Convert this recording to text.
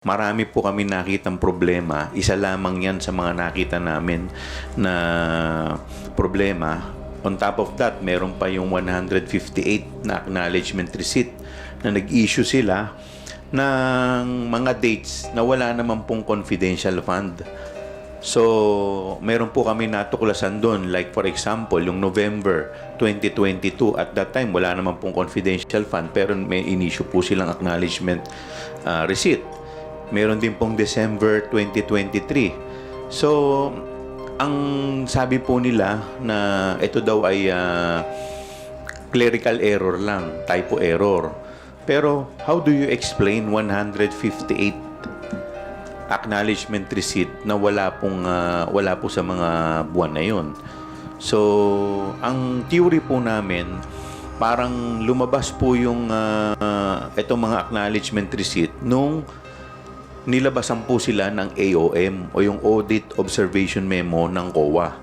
Marami po kami nakitang problema. Isa lamang yan sa mga nakita namin na problema. On top of that, meron pa yung 158 na acknowledgement receipt na nag-issue sila ng mga dates na wala naman pong confidential fund. So, meron po kami natuklasan doon. Like for example, yung November 2022, at that time, wala naman pong confidential fund pero may in-issue po silang acknowledgement receipt. Meron din pong December 2023. So, ang sabi po nila na ito daw ay clerical error lang, typo error. Pero, how do you explain 158 acknowledgement receipt na wala po sa mga buwan na yun? So, ang theory po namin, parang lumabas po yung itong mga acknowledgement receipt nung nilabasan po sila ng AOM o yung Audit Observation Memo ng COA.